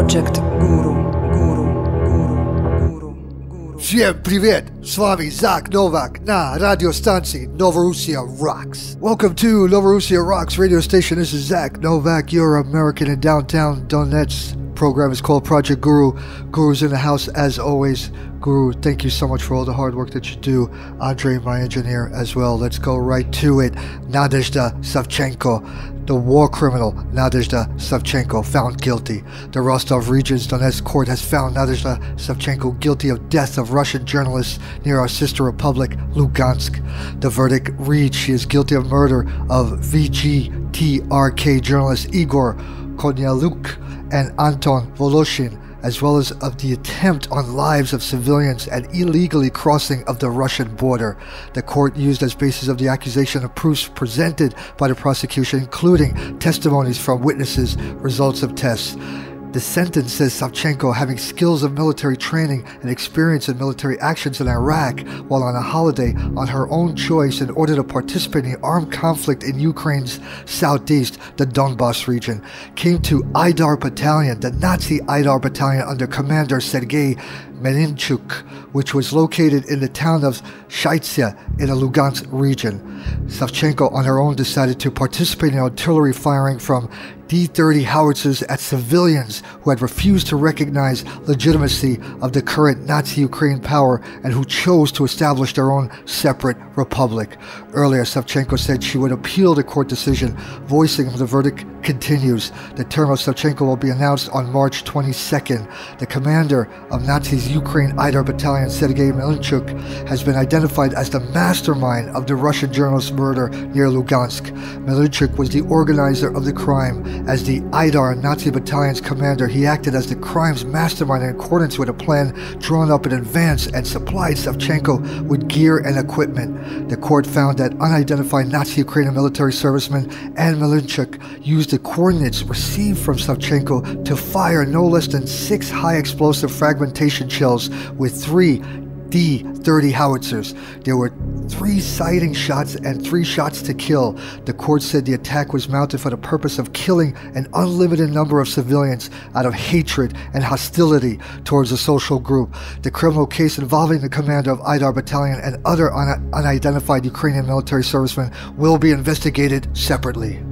Projekt Guru. Всем привет! С вами Zak Novak на радиостанции Novorossia Rocks. Welcome to Novorossia Rocks radio station. This is Zak Novak, your American in downtown Donetsk. Program is called Projekt Guru. Guru's in the house as always. Guru, thank you so much for all the hard work that you do. Andre, my engineer, as well. Let's go right to it. Nadezhda Savchenko, the war criminal Nadezhda Savchenko, found guilty. The Rostov Region's Donetsk court has found Nadezhda Savchenko guilty of death of Russian journalists near our sister republic, Lugansk. The verdict reads she is guilty of murder of VGTRK journalist Igor Konyaluk and Anton Voloshin, as well as of the attempt on lives of civilians and illegally crossing of the Russian border. The court used as basis of the accusation of proofs presented by the prosecution, including testimonies from witnesses, results of tests. The sentence says Savchenko, having skills of military training and experience in military actions in Iraq while on a holiday on her own choice in order to participate in the armed conflict in Ukraine's southeast, the Donbass region, came to Aidar Battalion, the Nazi Aidar Battalion under Commander Sergei Melinchuk, which was located in the town of Shaitsia in the Lugansk region. Savchenko on her own decided to participate in artillery firing from D-30 howitzers at civilians who had refused to recognize legitimacy of the current Nazi Ukraine power and who chose to establish their own separate republic. Earlier, Savchenko said she would appeal the court decision, voicing the verdict continues. The term of Savchenko will be announced on March 22nd. The commander of Nazi's Ukraine Aidar Battalion, Sergei Melinchuk, has been identified as the mastermind of the Russian journalist's murder near Lugansk. Melinchuk was the organizer of the crime. As the Aidar Nazi Battalion's commander, he acted as the crime's mastermind in accordance with a plan drawn up in advance and supplied Savchenko with gear and equipment. The court found that unidentified Nazi Ukrainian military servicemen and Melinchuk used the coordinates received from Savchenko to fire no less than 6 high-explosive fragmentation shells with 3 D-30 howitzers. There were 3 sighting shots and 3 shots to kill. The court said the attack was mounted for the purpose of killing an unlimited number of civilians out of hatred and hostility towards the social group. The criminal case involving the commander of Aidar Battalion and other unidentified Ukrainian military servicemen will be investigated separately.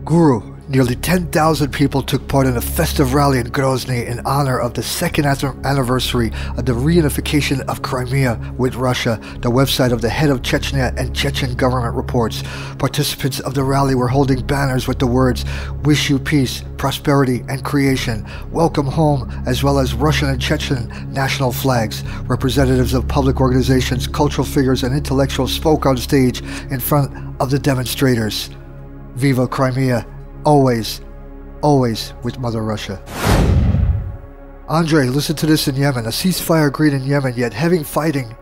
Guru. Nearly 10,000 people took part in a festive rally in Grozny in honor of the second anniversary of the reunification of Crimea with Russia, the website of the head of Chechnya and Chechen government reports. Participants of the rally were holding banners with the words, "Wish you peace, prosperity, and creation. Welcome home," as well as Russian and Chechen national flags. Representatives of public organizations, cultural figures, and intellectuals spoke on stage in front of the demonstrators. Viva Crimea! Always, always with Mother Russia. Andre, listen to this in Yemen. A ceasefire agreed in Yemen, yet heavy fighting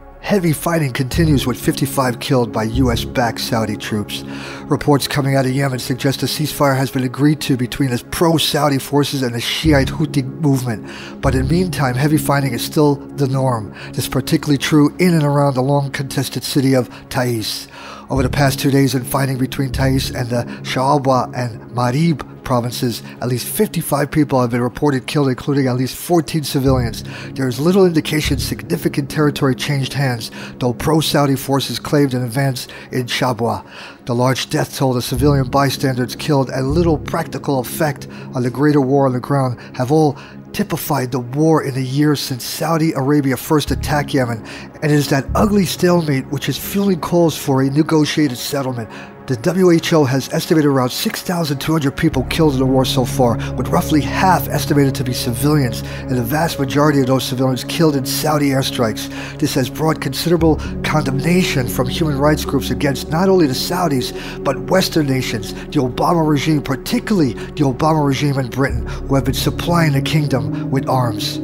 continues with 55 killed by US-backed Saudi troops. Reports coming out of Yemen suggest a ceasefire has been agreed to between the pro-Saudi forces and the Shiite Houthi movement. But in the meantime, heavy fighting is still the norm. This is particularly true in and around the long-contested city of Taiz. Over the past 2 days in fighting between Taiz and the Sha'abwa and Marib provinces, at least 55 people have been reported killed, including at least 14 civilians. There is little indication significant territory changed hands, though pro-Saudi forces claimed an advance in Shabwa. The large death toll of civilian bystanders killed and little practical effect on the greater war on the ground have all typified the war in the years since Saudi Arabia first attacked Yemen, and it is that ugly stalemate which is fueling calls for a negotiated settlement. The WHO has estimated around 6,200 people killed in the war so far, with roughly half estimated to be civilians, and the vast majority of those civilians killed in Saudi airstrikes. This has brought considerable condemnation from human rights groups against not only the Saudis, but Western nations, the Obama regime, particularly the Obama regime in Britain, who have been supplying the kingdom with arms.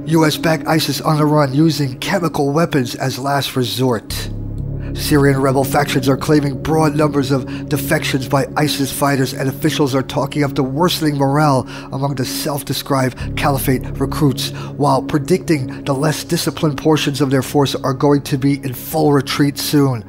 US-backed ISIS on the run using chemical weapons as last resort. Syrian rebel factions are claiming broad numbers of defections by ISIS fighters, and officials are talking up the worsening morale among the self-described caliphate recruits, while predicting the less disciplined portions of their force are going to be in full retreat soon.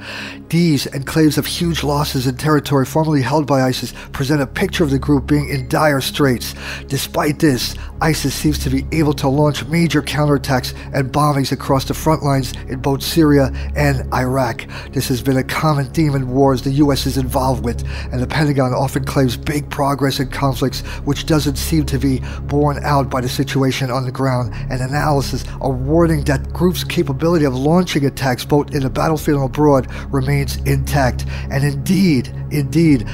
These enclaves of huge losses in territory formerly held by ISIS present a picture of the group being in dire straits. Despite this, ISIS seems to be able to launch major counterattacks and bombings across the front lines in both Syria and Iraq. This has been a common theme in wars the US is involved with, and the Pentagon often claims big progress in conflicts which doesn't seem to be borne out by the situation on the ground, and analysis are warning that groups' capability of launching attacks both in the battlefield and abroad remains intact. And indeed,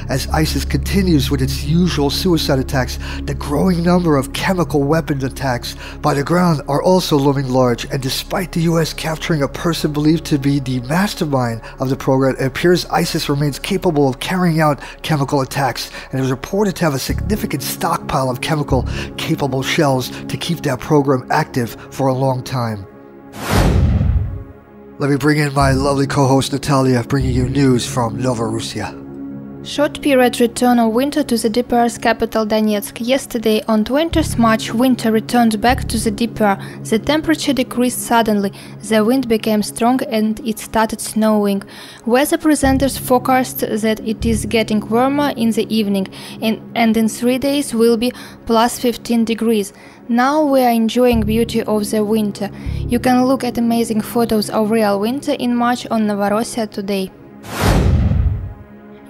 as ISIS continues with its usual suicide attacks, the growing number of chemical weapons attacks by the ground are also looming large, and despite the US capturing a person believed to be the mastermind of the program, it appears ISIS remains capable of carrying out chemical attacks, and is reported to have a significant stockpile of chemical-capable shells to keep that program active for a long time. Let me bring in my lovely co-host Natalia, bringing you news from Novorossia. Short period return of winter to the DPR's capital Donetsk. Yesterday, on 20th March, winter returned back to the DPR. The temperature decreased suddenly, the wind became strong and it started snowing. Weather presenters forecast that it is getting warmer in the evening and in 3 days will be plus 15 degrees. Now we are enjoying beauty of the winter. You can look at amazing photos of real winter in March on Novorossia today.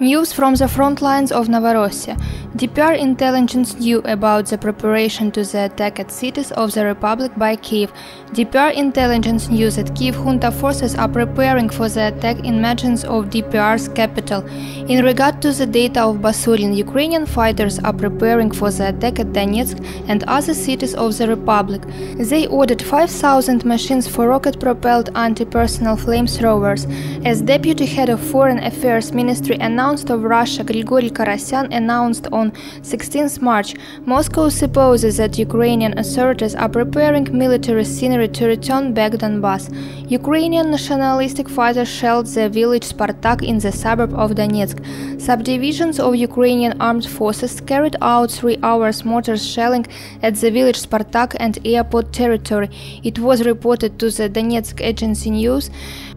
News from the front lines of Novorossia. DPR intelligence knew about the preparation to the attack at cities of the Republic by Kiev. DPR intelligence knew that Kiev Junta forces are preparing for the attack in margins of DPR's capital. In regard to the data of Basurin, Ukrainian fighters are preparing for the attack at Donetsk and other cities of the Republic. They ordered 5,000 machines for rocket-propelled anti-personnel flamethrowers. As Deputy Head of Foreign Affairs Ministry announced of Russia, Grigory Karasyan, announced on 16th March, Moscow supposes that Ukrainian authorities are preparing military scenery to return back Donbass. Ukrainian nationalistic fighters shelled the village Spartak in the suburb of Donetsk. Subdivisions of Ukrainian armed forces carried out 3 hours mortar shelling at the village Spartak and airport territory. It was reported to the Donetsk Agency News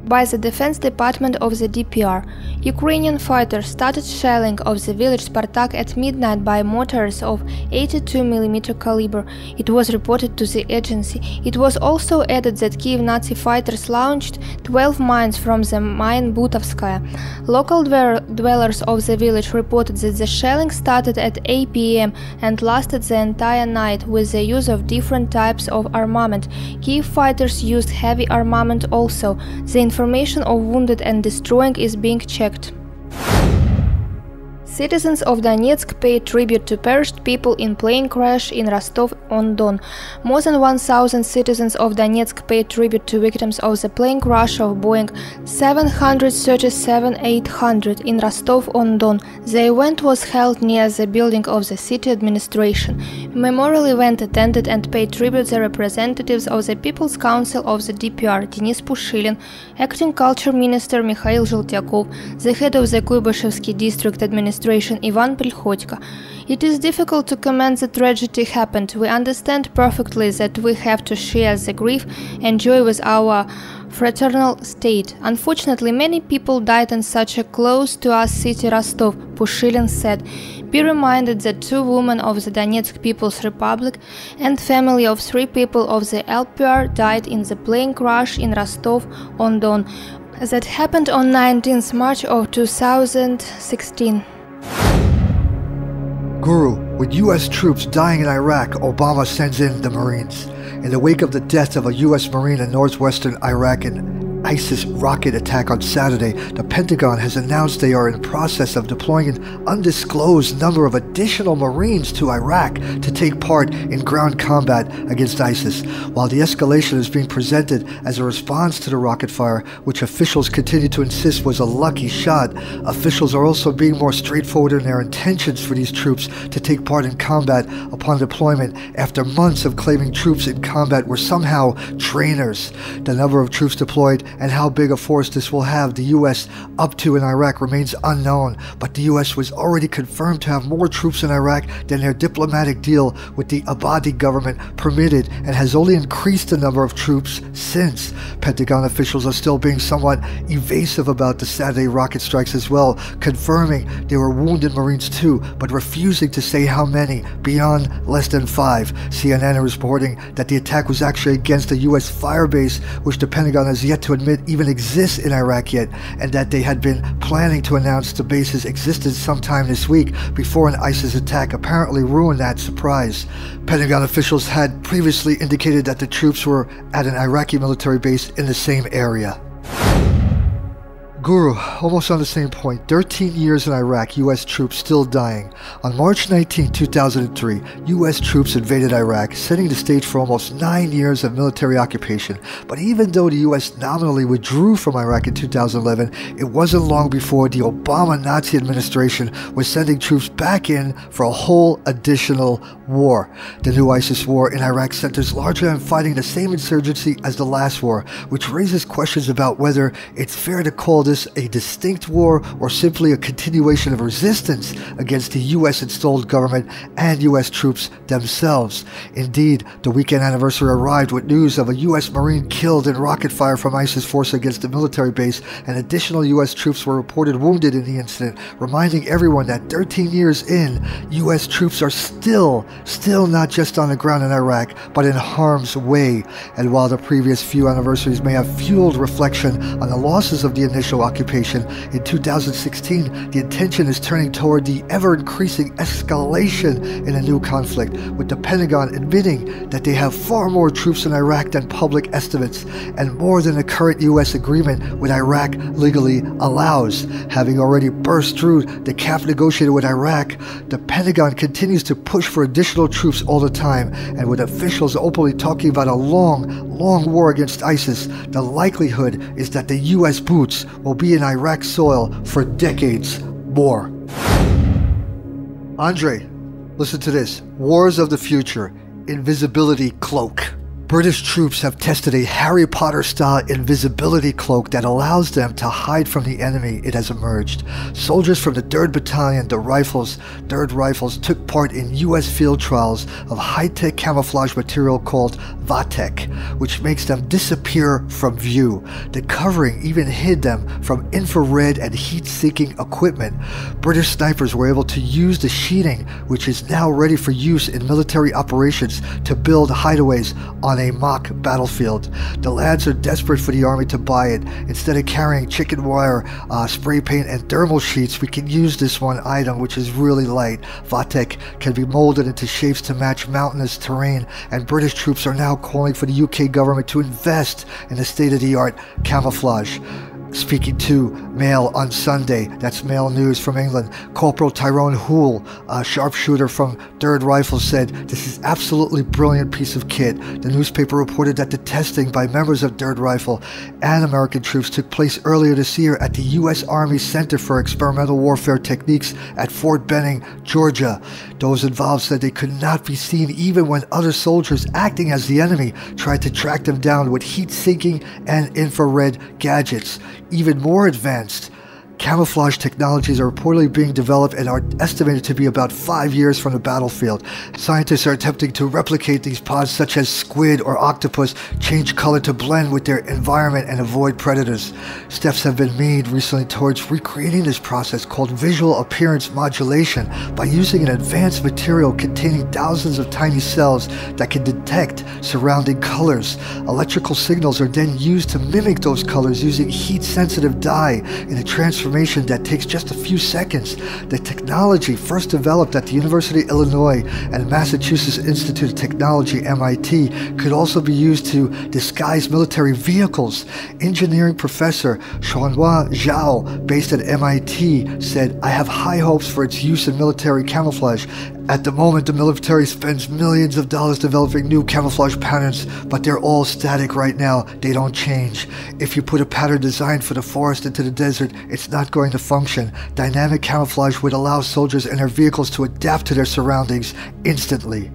by the Defense Department of the DPR. Ukrainian fighters started shelling of the village Spartak at midnight by mortars of 82mm caliber. It was reported to the agency. It was also added that Kiev Nazi fighters launched 12 mines from the mine Butovskaya. Local dwellers of the village reported that the shelling started at 8 p.m. and lasted the entire night with the use of different types of armament. Kiev fighters used heavy armament also. The information of wounded and destroying is being checked. Citizens of Donetsk paid tribute to perished people in plane crash in Rostov-on-Don. More than 1,000 citizens of Donetsk paid tribute to victims of the plane crash of Boeing 737-800 in Rostov-on-Don. The event was held near the building of the city administration. Memorial event attended and paid tribute the representatives of the People's Council of the DPR, Denis Pushilin, Acting Culture Minister Mikhail Zheltyakov, the head of the Kuybышevsky District Administration Ivan Prihodko. It is difficult to comment the tragedy happened. We understand perfectly that we have to share the grief and joy with our fraternal state. Unfortunately, many people died in such a close to us city Rostov, Pushilin said. Be reminded that 2 women of the Donetsk People's Republic and family of 3 people of the LPR died in the plane crash in Rostov-on-Don that happened on 19th March of 2016. Guru, with U.S. troops dying in Iraq, Obama sends in the Marines. In the wake of the death of a U.S. Marine in northwestern Iraq in ISIS rocket attack on Saturday, the Pentagon has announced they are in the process of deploying an undisclosed number of additional Marines to Iraq to take part in ground combat against ISIS. While the escalation is being presented as a response to the rocket fire, which officials continue to insist was a lucky shot, officials are also being more straightforward in their intentions for these troops to take part in combat upon deployment after months of claiming troops in combat were somehow trainers. The number of troops deployed and how big a force this will have the U.S. up to in Iraq remains unknown, but the U.S. was already confirmed to have more troops in Iraq than their diplomatic deal with the Abadi government permitted, and has only increased the number of troops since. Pentagon officials are still being somewhat evasive about the Saturday rocket strikes as well, confirming there were wounded Marines too, but refusing to say how many, beyond less than 5. CNN is reporting that the attack was actually against a U.S. fire base, which the Pentagon has yet to admit even exists in Iraq yet, and that they had been planning to announce the base's existence sometime this week before an ISIS attack apparently ruined that surprise. Pentagon officials had previously indicated that the troops were at an Iraqi military base in the same area. Guru, almost on the same point. 13 years in Iraq, U.S. troops still dying. On March 19, 2003, U.S. troops invaded Iraq, setting the stage for almost 9 years of military occupation. But even though the U.S. nominally withdrew from Iraq in 2011, it wasn't long before the Obama Nazi administration was sending troops back in for a whole additional war. The new ISIS war in Iraq centers largely on fighting the same insurgency as the last war, which raises questions about whether it's fair to call this a distinct war or simply a continuation of resistance against the U.S.-installed government and U.S. troops themselves. Indeed, the weekend anniversary arrived with news of a U.S. Marine killed in rocket fire from ISIS force against a military base, and additional U.S. troops were reported wounded in the incident, reminding everyone that 13 years in, U.S. troops are still not just on the ground in Iraq, but in harm's way. And while the previous few anniversaries may have fueled reflection on the losses of the initial occupation, in 2016, the attention is turning toward the ever-increasing escalation in a new conflict, with the Pentagon admitting that they have far more troops in Iraq than public estimates, and more than the current U.S. agreement with Iraq legally allows. Having already burst through the cap negotiated with Iraq, the Pentagon continues to push for additional troops all the time, and with officials openly talking about a long war against ISIS, the likelihood is that the U.S. boots will be in Iraq soil for decades more. Andre, listen to this. Wars of the future. Invisibility cloak. British troops have tested a Harry Potter-style invisibility cloak that allows them to hide from the enemy. It has emerged. Soldiers from the 3rd Battalion, the 3rd Rifles, took part in U.S. field trials of high-tech camouflage material called Vatek, which makes them disappear from view. The covering even hid them from infrared and heat-seeking equipment. British snipers were able to use the sheeting, which is now ready for use in military operations, to build hideaways on a mock battlefield. The lads are desperate for the army to buy it. Instead of carrying chicken wire, spray paint, and thermal sheets, we can use this one item, which is really light. Vatek can be molded into shapes to match mountainous terrain, and British troops are now calling for the UK government to invest in the state-of-the-art camouflage. Speaking to Mail on Sunday, that's Mail News from England, Corporal Tyrone Hoole, a sharpshooter from 3rd Rifles, said, "This is absolutely brilliant piece of kit." The newspaper reported that the testing by members of 3rd Rifle and American troops took place earlier this year at the U.S. Army Center for Experimental Warfare Techniques at Fort Benning, Georgia. Those involved said they could not be seen even when other soldiers acting as the enemy tried to track them down with heat-seeking and infrared gadgets. Even more advanced camouflage technologies are reportedly being developed and are estimated to be about 5 years from the battlefield. Scientists are attempting to replicate these pods, such as squid or octopus, change color to blend with their environment and avoid predators. Steps have been made recently towards recreating this process, called visual appearance modulation, by using an advanced material containing thousands of tiny cells that can detect surrounding colors. Electrical signals are then used to mimic those colors using heat-sensitive dye in a transformation that takes just a few seconds. The technology, first developed at the University of Illinois and Massachusetts Institute of Technology, MIT, could also be used to disguise military vehicles. Engineering professor Xuanhua Zhao, based at MIT, said, "I have high hopes for its use in military camouflage. At the moment, the military spends millions of dollars developing new camouflage patterns, but they're all static right now. They don't change. If you put a pattern designed for the forest into the desert, it's not going to function. Dynamic camouflage would allow soldiers and their vehicles to adapt to their surroundings instantly."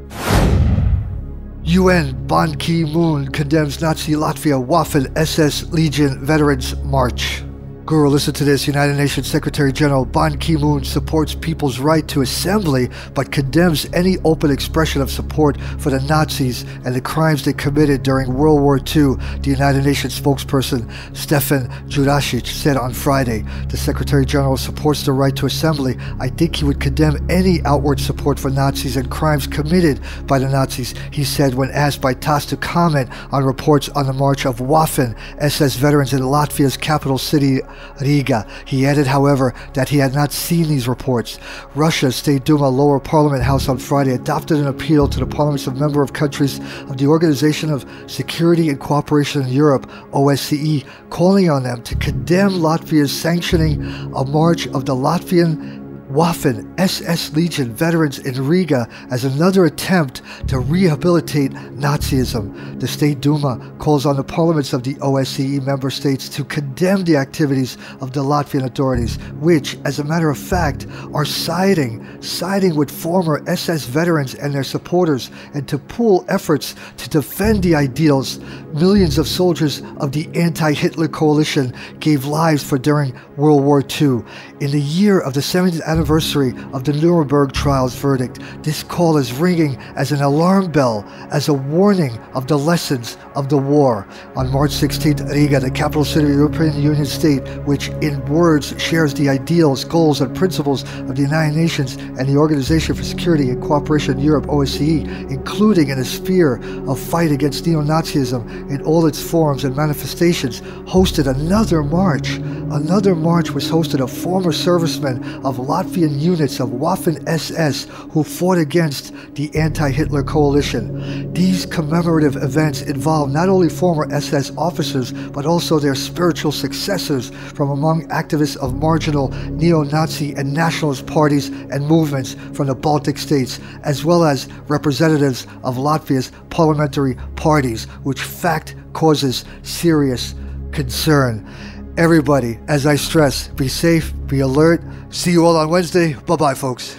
UN Ban Ki-moon condemns Nazi Latvia Waffen SS Legion Veterans March. Guru, listen to this. United Nations Secretary General Ban Ki-moon supports people's right to assembly, but condemns any open expression of support for the Nazis and the crimes they committed during World War II, the United Nations spokesperson Stefan Jurasic said on Friday. The Secretary General supports the right to assembly. I think he would condemn any outward support for Nazis and crimes committed by the Nazis, he said when asked by TASS to comment on reports on the march of Waffen SS veterans in Latvia's capital city, Riga. He added, however, that he had not seen these reports. Russia's State Duma lower parliament house on Friday adopted an appeal to the parliaments of member countries of the Organization of Security and Cooperation in Europe, OSCE, calling on them to condemn Latvia's sanctioning a march of the Latvian Waffen SS Legion veterans in Riga as another attempt to rehabilitate Nazism. The State Duma calls on the parliaments of the OSCE member states to condemn the activities of the Latvian authorities, which, as a matter of fact, are siding with former SS veterans and their supporters, and to pool efforts to defend the ideals millions of soldiers of the anti-Hitler coalition gave lives for during World War II. In the year of the 70th anniversary of the Nuremberg trial's verdict, this call is ringing as an alarm bell, as a warning of the lessons of the war. On March 16th, Riga, the capital city of the European Union state, which in words shares the ideals, goals, and principles of the United Nations and the Organization for Security and Cooperation in Europe, OSCE, including in a sphere of fight against neo-Nazism in all its forms and manifestations, hosted another march. Another march was hosted of former servicemen of Latvian units of Waffen SS who fought against the anti-Hitler coalition. These commemorative events involve not only former SS officers, but also their spiritual successors from among activists of marginal neo-Nazi and nationalist parties and movements from the Baltic states, as well as representatives of Latvia's parliamentary parties, which fact causes serious concern. Everybody, as I stress, be safe, be alert. See you all on Wednesday. Bye-bye, folks.